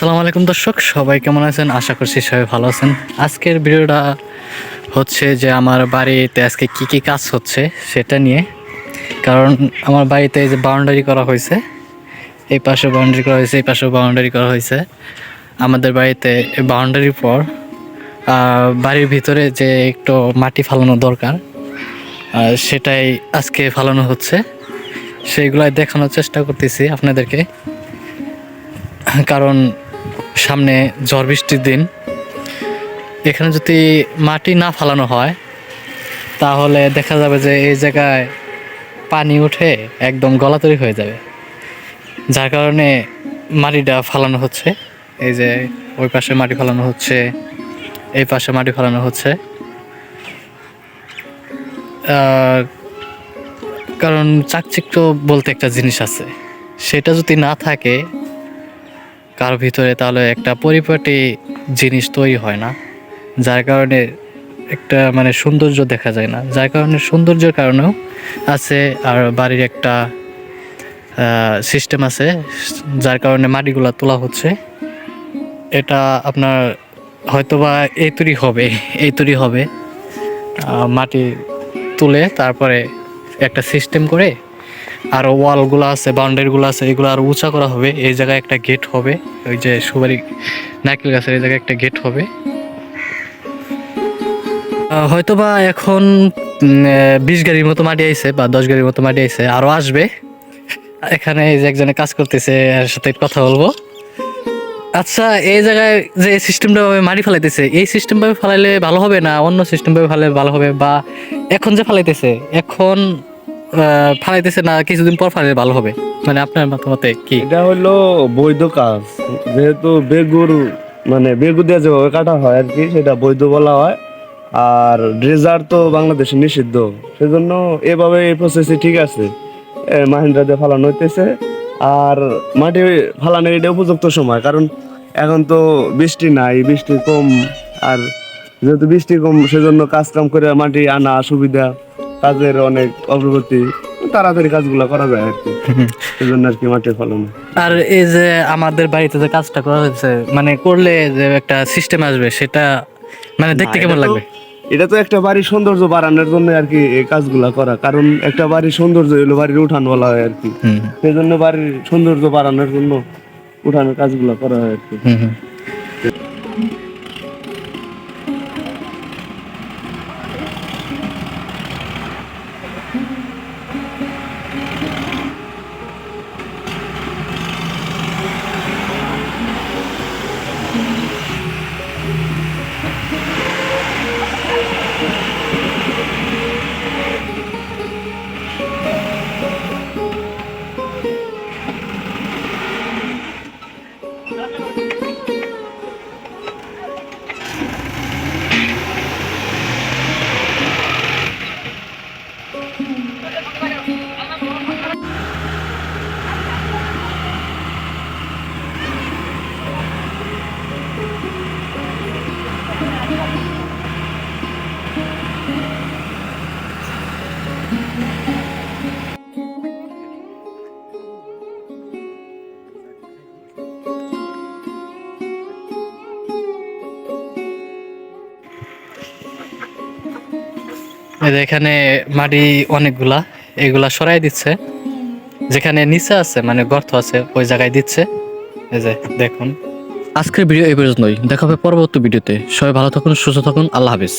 আসসালামু আলাইকুম দর্শক, সবাই কেমন আছেন? আশা করছি সবাই ভালো আছেন। আজকের ভিডিওটা হচ্ছে যে আমার বাড়িতে আজকে কি কি কাজ হচ্ছে সেটা নিয়ে। কারণ আমার বাড়িতে এই যে বাউন্ডারি করা হয়েছে, এই পাশে বাউন্ডারি করা হয়েছে, এই পাশেও বাউন্ডারি করা হয়েছে। আমাদের বাড়িতে বাউন্ডারির পর বাড়ির ভিতরে যে একটু মাটি ফালানো দরকার, সেটাই আজকে ফালানো হচ্ছে। সেইগুলাই দেখানোর চেষ্টা করতেছি আপনাদেরকে, কারণ সামনে ঝড় বৃষ্টির দিন। এখানে যদি মাটি না ফালানো হয় তাহলে দেখা যাবে যে এই জায়গায় পানি উঠে একদম গলাতরি হয়ে যাবে, যার কারণে মাটিটা ফালানো হচ্ছে। এই যে ওই পাশে মাটি ফালানো হচ্ছে, এই পাশে মাটি ফালানো হচ্ছে। কারণ চাকচিক্য বলতে একটা জিনিস আছে, সেটা যদি না থাকে কারোর ভিতরে তাহলে একটা পরিপাটি জিনিস তৈরি হয় না, যার কারণে একটা মানে সৌন্দর্য দেখা যায় না। যার কারণে সৌন্দর্যের কারণেও আছে, আর বাড়ির একটা সিস্টেম আছে, যার কারণে মাটিগুলা তোলা হচ্ছে। এটা আপনার হয়তোবা এই তৈরি হবে মাটি তুলে তারপরে একটা সিস্টেম করে, আর ওয়ালগুলো আছে, বাউন্ডারিগুলো আছে, এগুলো আরও উঁচা করা হবে। এই জায়গায় একটা গেট হবে, ওই যে সুপারি নারকেল গাছের এই জায়গায় একটা গেট হবে। হয়তোবা এখন 20 গাড়ির মতো মাটি আইছে বা 10 গাড়ির মতো মাটি আইছে, আরও আসবে। এখানে এই যে একজনে কাজ করতেছে, এর সাথে কথা বলবো। আচ্ছা, এই জায়গায় যে সিস্টেমটা ভাবে মাটি ফেলাইতেছে, এই সিস্টেম ভাবে ফেলাইলে ভালো হবে না অন্য সিস্টেম ভাবে ফেলাইলে ভালো হবে? বা এখন যে ফেলাইতেছে, এখন ফালাইতেছে না কিছুদিন পর ফালাইলে ভালো হবে? মানে আপনার মতে কি? এটা হলো বৈধ কাজ, যেহেতু বেগু দিয়ে যেভাবে কাটা হয় আর কি, সেটা বৈধ বলা হয়। আর ড্রেজার তো বাংলাদেশে নিষিদ্ধ, সেজন্য এভাবে এই প্রসেসে ঠিক আছে। মাহিন্দ্রা দিয়ে ফালানো হইতেছে। আর মাটি ফালানোর এটা উপযুক্ত সময়, কারণ এখন তো বৃষ্টি নাই, বৃষ্টি কম। আর যেহেতু বৃষ্টি কম, সেজন্য কাজ কাম করে মাটি আনা সুবিধা, কাজের অনেক অগ্রগতি, তাড়াতাড়ি কাজগুলো করা যায় আর কি, সেজন্য আর কি মাটি ফলানো। আর এই যে আমাদের বাড়িতে যে কাজটা করা হয়েছে, মানে করলে যে একটা সিস্টেম আসবে, সেটা মানে দেখতে কেমন লাগবে? এটা তো একটা বাড়ির সৌন্দর্য বাড়ানোর জন্য আর কি এই কাজগুলা করা। কারণ একটা বাড়ির সৌন্দর্য হলো বাড়ির উঠান বলা হয় আর কি, সেই জন্য বাড়ির সৌন্দর্য বাড়ানোর জন্য উঠানের কাজগুলা করা হয় আর কি। এখানে মাটি অনেকগুলা, এগুলা সরাই দিচ্ছে। যেখানে নিচে আছে মানে গর্ত আছে, ওই জায়গায় দিচ্ছে। এই যে দেখুন, আজকের ভিডিও এই পর্যন্তই। দেখা হবে পরবর্তী ভিডিওতে। সবাই ভালো থাকুন, সুস্থ থাকুন, আল্লাহ হাফিজ।